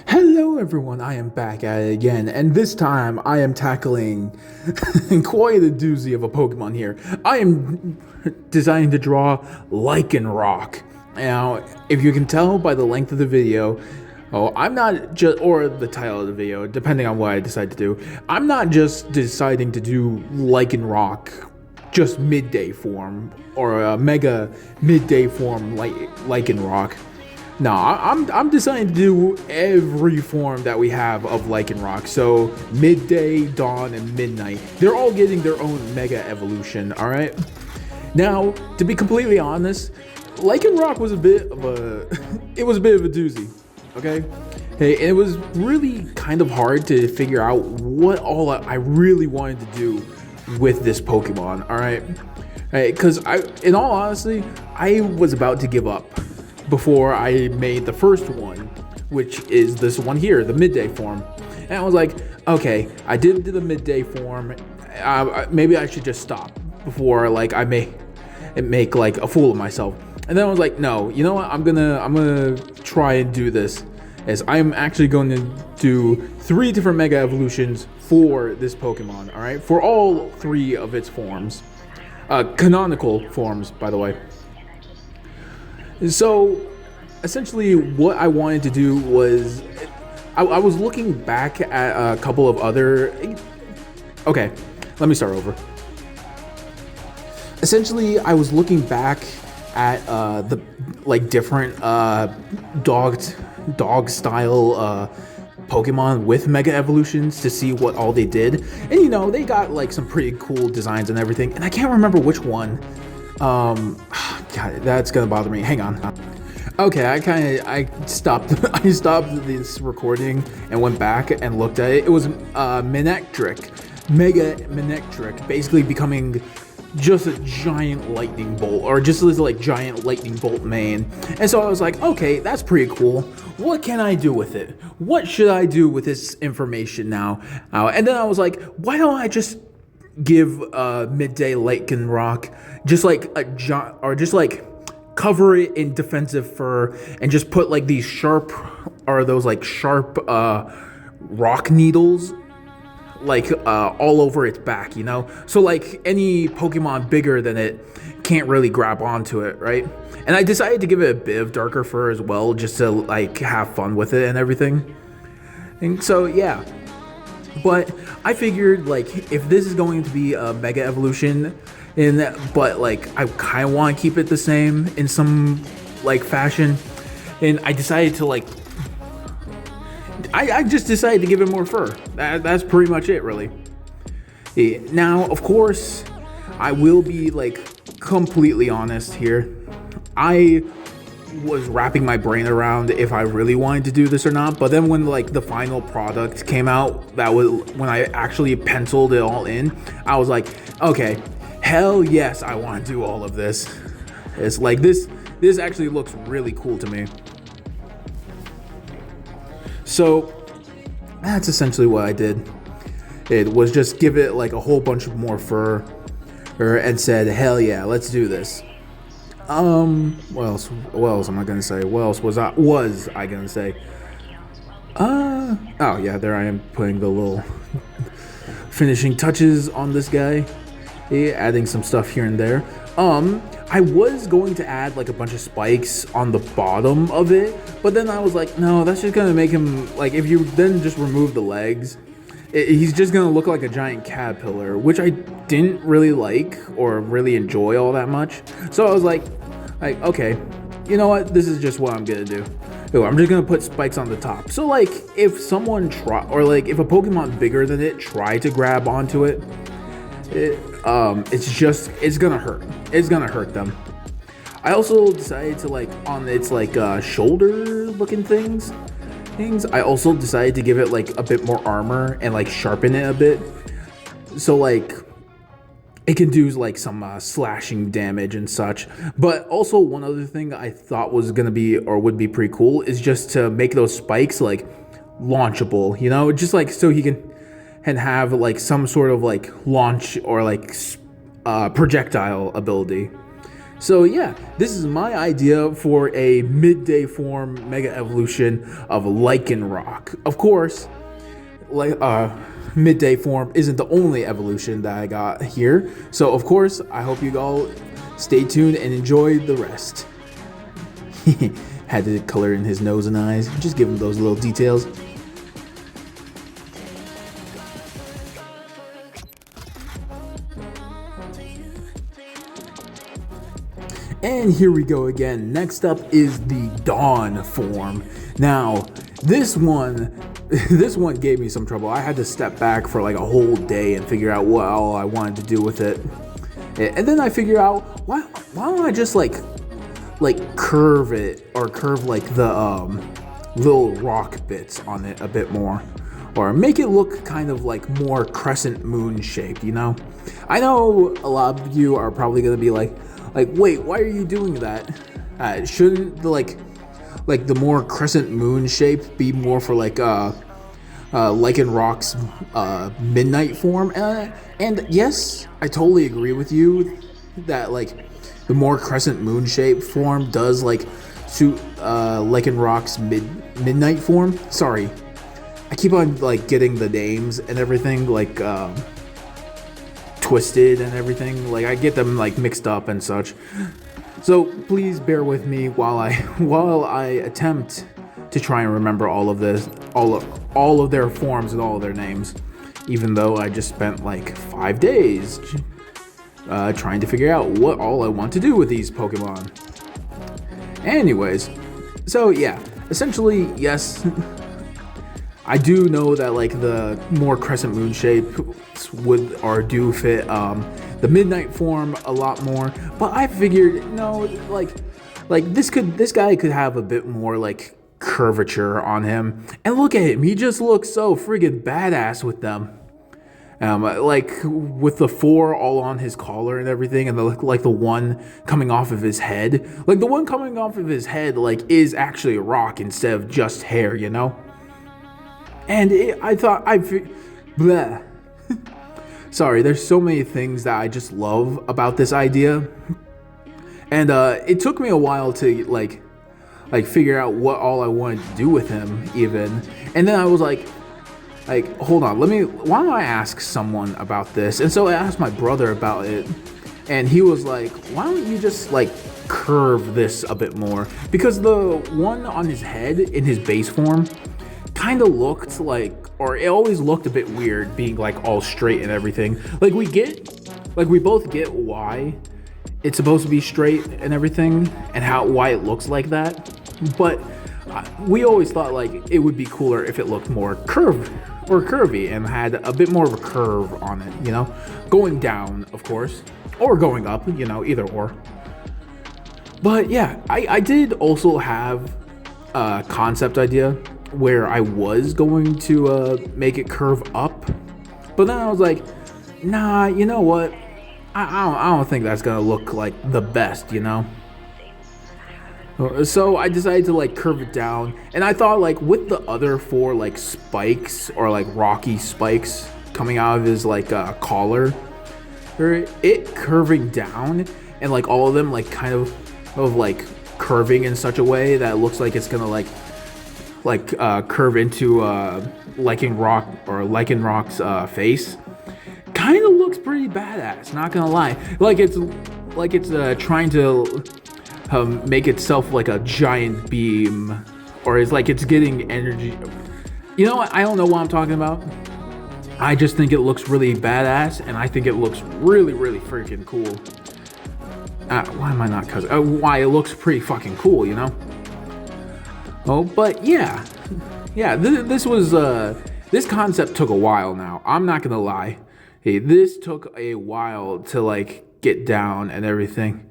Hello everyone, I am back at it again, and this time I am tackling quite a doozy of a Pokemon here. I am deciding to draw Lycanroc. Now, if you can tell by the length of the video, I'm not just, or the title of the video, depending on what I decide to do, I'm not just deciding to do Lycanroc just midday form, or a mega midday form Lycanroc. No, I'm deciding to do every form that we have of Lycanroc. So midday, dawn, and midnight. They're all getting their own mega evolution, alright? Now, to be completely honest, Lycanroc was a bit of a it was a bit of a doozy, okay? Hey, it was really kind of hard to figure out what all I really wanted to do with this Pokemon, alright? Because in all honesty, I was about to give up before I made the first one, which is this one here, the midday form. And I was like, okay, I did the midday form. Maybe I should just stop before like I make like a fool of myself. And then I was like, no, you know what? I'm gonna try and do this. As I'm actually going to do 3 different mega evolutions for this Pokemon. All right, for all 3 of its forms, canonical forms, by the way. So, essentially, what I wanted to do was, I was looking back at a couple of other. Okay, let me start over. Essentially, I was looking back at the different dog style Pokemon with mega evolutions to see what all they did, and you know they got like some pretty cool designs and everything, and I can't remember which one. God, that's gonna bother me. Hang on. Okay, I stopped this recording and went back and looked at it. It was Manectric, Mega Manectric, basically becoming just a giant lightning bolt, or just this like giant lightning bolt main. And so I was like, okay, that's pretty cool. What can I do with it? What should I do with this information now? And then I was like, why don't I just give midday Lycanroc just like cover it in defensive fur and just put like these sharp rock needles like all over its back, you know, so like any Pokemon bigger than it can't really grab onto it, right? And I decided to give it a bit of darker fur as well, just to like have fun with it and everything. And so yeah, but I figured like if this is going to be a mega evolution, but like I kind of want to keep it the same in some like fashion, and I decided to like I just decided to give it more fur. That's pretty much it, really. Yeah. Now, of course, I will be like completely honest here. I was wrapping my brain around if I really wanted to do this or not, but then when like the final product came out, that was when I actually penciled it all in, I was like, okay, hell yes, I want to do all of this. It's like this actually looks really cool to me. So that's essentially what I did. It was just give it like a whole bunch of more fur, and said, hell yeah, let's do this. What else am I gonna say? What else was I gonna say? Oh yeah, there I am putting the little finishing touches on this guy. Yeah, adding some stuff here and there. I was going to add like a bunch of spikes on the bottom of it, but then I was like, no, that's just gonna make him like, if you then just remove the legs, he's just gonna look like a giant caterpillar, which I didn't really like or really enjoy all that much. So I was like, okay, you know what? This is just what I'm gonna do. I'm just gonna put spikes on the top. So like, if someone if a Pokemon bigger than it tried to grab onto it, it's gonna hurt. It's gonna hurt them. I also decided to like on its like shoulder looking things. I also decided to give it like a bit more armor and like sharpen it a bit, so like it can do like some slashing damage and such. But also one other thing I thought was gonna be or would be pretty cool is just to make those spikes like launchable, you know, just like so he can have like some sort of like launch or like projectile ability. So yeah, this is my idea for a midday form mega evolution of Lycanroc. Of course, like midday form isn't the only evolution that I got here. So of course, I hope you all stay tuned and enjoy the rest. Had to color in his nose and eyes, just give him those little details. And here we go again. Next up is the Dawn form. Now, this one gave me some trouble. I had to step back for like a whole day and figure out what all I wanted to do with it. And then I figured out, why don't I just like curve it, or curve like the little rock bits on it a bit more, or make it look kind of like more crescent moon shaped, you know? I know a lot of you are probably gonna be like, wait, why are you doing that? Shouldn't the more crescent moon shape be more for like Lycanroc's midnight form? And yes, I totally agree with you that like the more crescent moon shape form does like suit Lycanroc's midnight form. Sorry, I keep on like getting the names and everything like twisted and everything. Like I get them like mixed up and such. So please bear with me while I attempt to try and remember all of this, all of their forms and all of their names. Even though I just spent like 5 days trying to figure out what all I want to do with these Pokemon. Anyways, so yeah, essentially yes. I do know that like the more crescent moon shape do fit the midnight form a lot more, but I figured no, like this guy could have a bit more like curvature on him. And look at him, he just looks so friggin' badass with them. Like with the 4 all on his collar and everything, and the one coming off of his head, like the one coming off of his head like is actually a rock instead of just hair, you know. And blah. Sorry, there's so many things that I just love about this idea. And it took me a while to like figure out what all I wanted to do with him even. And then I was like, hold on, why don't I ask someone about this? And so I asked my brother about it, and he was like, why don't you just like curve this a bit more? Because the one on his head in his base form kind of looked like, or it always looked a bit weird being like all straight and everything. Like we both get why it's supposed to be straight and everything, and why it looks like that. But we always thought like it would be cooler if it looked more curvy and had a bit more of a curve on it, you know, going down of course, or going up, you know, either or. But yeah, I did also have a concept idea where I was going to make it curve up, but then I was like, nah, you know what, I don't think that's gonna look like the best, you know. So I decided to like curve it down, and I thought like with the other 4 like spikes, or like rocky spikes coming out of his like collar, or it curving down, and like all of them like kind of like curving in such a way that it looks like it's gonna like curve into Lycanroc's face. Kind of looks pretty badass, not gonna lie. Like it's trying to make itself like a giant beam, or it's like it's getting energy. You know what? I don't know what I'm talking about. I just think it looks really badass, and I think it looks really, really freaking cool. Why am I not cousin? Why it looks pretty fucking cool, you know? Oh, but yeah. This concept took a while. Now I'm not gonna lie. Hey, this took a while to like get down and everything,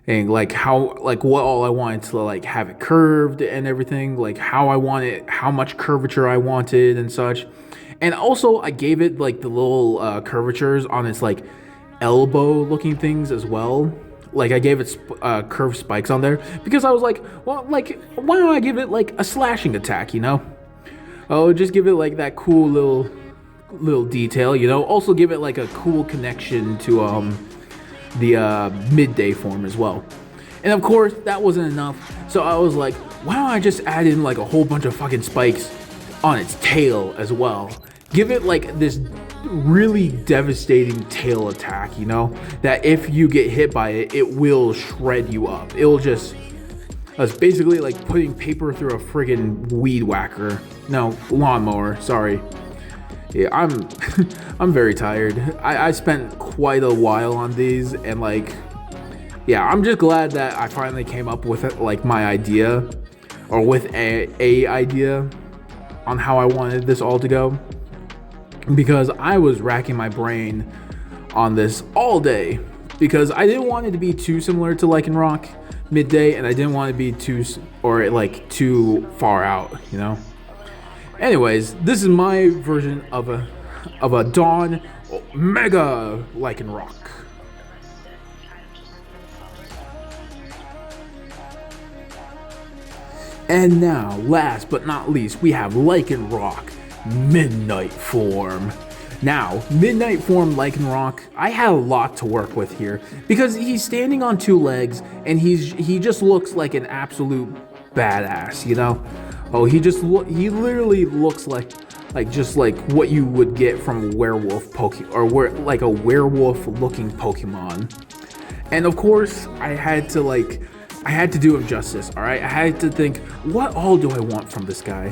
and like what all I wanted to like have it curved and everything, like how I wanted, how much curvature I wanted and such. And also I gave it like the little curvatures on its like elbow looking things as well. Like I gave it curved spikes on there because I was like, well, like why don't I give it like a slashing attack, you know? Oh, just give it like that cool little detail, you know? Also give it like a cool connection to midday form as well. And of course, that wasn't enough. So I was like, why don't I just add in like a whole bunch of fucking spikes on its tail as well? Give it like this really devastating tail attack, you know? That if you get hit by it, it will shred you up. It'll just... It's basically like putting paper through a friggin' weed whacker. No, lawnmower, sorry. Yeah, I'm very tired. I spent quite a while on these, and like... Yeah, I'm just glad that I finally came up with like my idea, or with a idea on how I wanted this all to go, because I was racking my brain on this all day, because I didn't want it to be too similar to Lycanroc midday, and I didn't want it to be too far out, you know. Anyways, this is my version of a Dawn Mega Lycanroc. And now, last but not least, we have Lycanroc Midnight Form. Now, Midnight Form Lycanroc, I had a lot to work with here, because he's standing on two legs, and he just looks like an absolute badass, you know? Oh, he literally looks like what you would get from a werewolf like a werewolf looking Pokemon. And of course, I had to do him justice, alright? I had to think, what all do I want from this guy?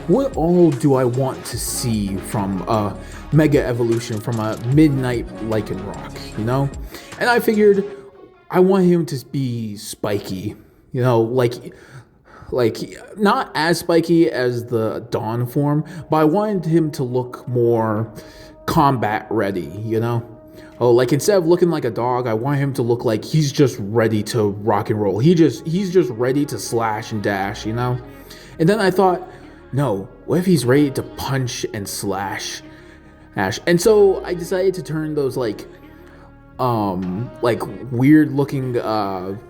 What all do I want to see from a Mega Evolution, from a Midnight Lycanroc, you know? And I figured I want him to be spiky, you know, like not as spiky as the Dawn form, but I wanted him to look more combat ready, you know? Oh, like instead of looking like a dog, I want him to look like he's just ready to rock and roll. He's just ready to slash and dash, you know? And then I thought, no, what if he's ready to punch and slash? And so I decided to turn those like weird looking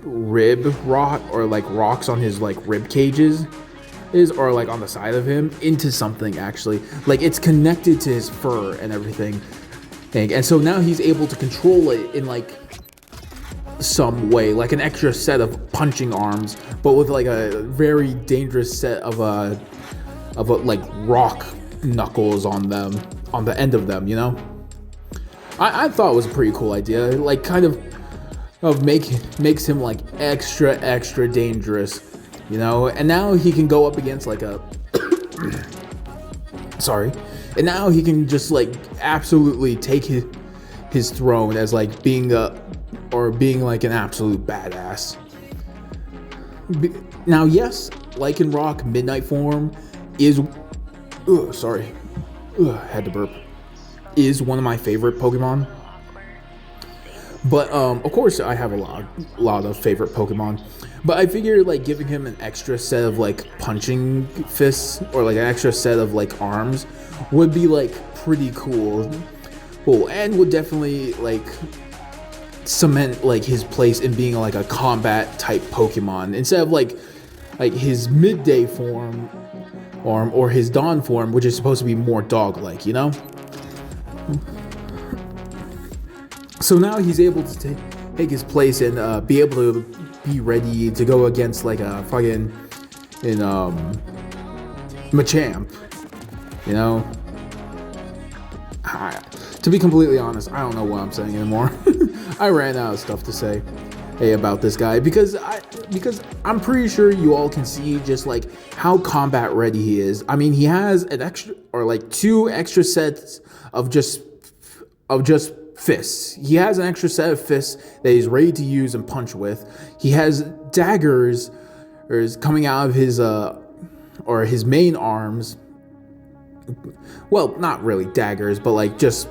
rib rock, or like rocks on his like rib cages or like on the side of him, into something actually. Like it's connected to his fur and everything. And so now he's able to control it in like some way, like an extra set of punching arms, but with like a very dangerous set of like rock knuckles on the end of them, you know? I thought it was a pretty cool idea, like kind of makes him like extra dangerous, you know? And now he can go up against like a sorry. And now he can just like absolutely take his throne as like being like an absolute badass. Now, yes, Lycanroc Midnight Form is had to burp. Is one of my favorite Pokemon. But of course I have a lot of favorite Pokemon. But I figured like giving him an extra set of like punching fists, or like an extra set of like arms, would be like pretty cool. And would definitely like cement like his place in being like a combat type Pokemon, instead of like his midday form or his Dawn form, which is supposed to be more dog-like, you know? So now he's able to take his place and be able to be ready to go against like a fucking Machamp, you know? To be completely honest, I don't know what I'm saying anymore. I ran out of stuff to say about this guy, because I'm pretty sure you all can see just like how combat ready he is. I mean, he has an extra, or like two extra sets of just fists. He has an extra set of fists that he's ready to use and punch with. He has daggers coming out of his his main arms. Well, not really daggers, but like just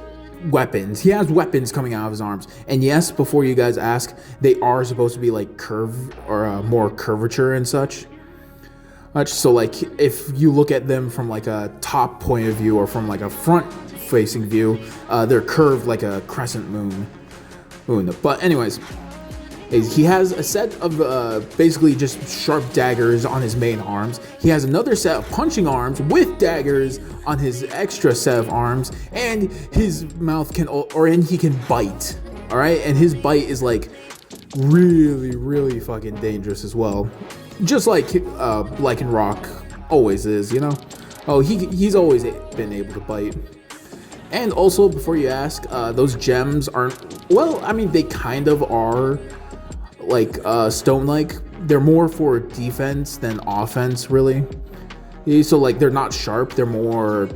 weapons. He has weapons coming out of his arms. And yes, before you guys ask, they are supposed to be like curved, or more curvature and such. So like if you look at them from like a top point of view, or from like a front facing view, they're curved like a crescent moon. But anyways, he has a set of basically just sharp daggers on his main arms. He has another set of punching arms with daggers on his extra set of arms, and his mouth and he can bite. All right, and his bite is like really fucking dangerous as well, just like Lycanroc always is, you know. Oh, he's always been able to bite. And also, before you ask, those gems aren't, well, I mean, they kind of are like stone-like. They're more for defense than offense, really. So like they're not sharp, they're more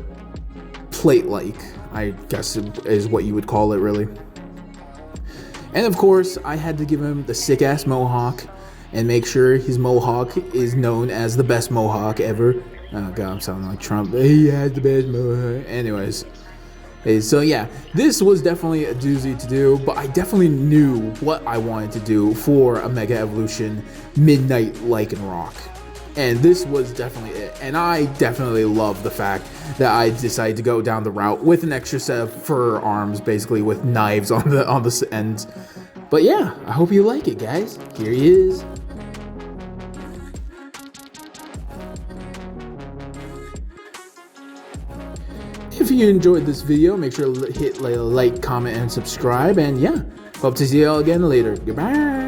plate-like, I guess is what you would call it, really. And of course, I had to give him the sick-ass mohawk and make sure his mohawk is known as the best mohawk ever. Oh god, I'm sounding like Trump. He has the best mohawk. Anyways. So yeah, this was definitely a doozy to do, but I definitely knew what I wanted to do for a Mega Evolution Midnight Lycanroc. And this was definitely it. And I definitely love the fact that I decided to go down the route with an extra set of fur arms, basically with knives on the ends. But yeah, I hope you like it, guys. Here he is. If you enjoyed this video, make sure to hit like, comment, and subscribe. And yeah, hope to see you all again later. Goodbye.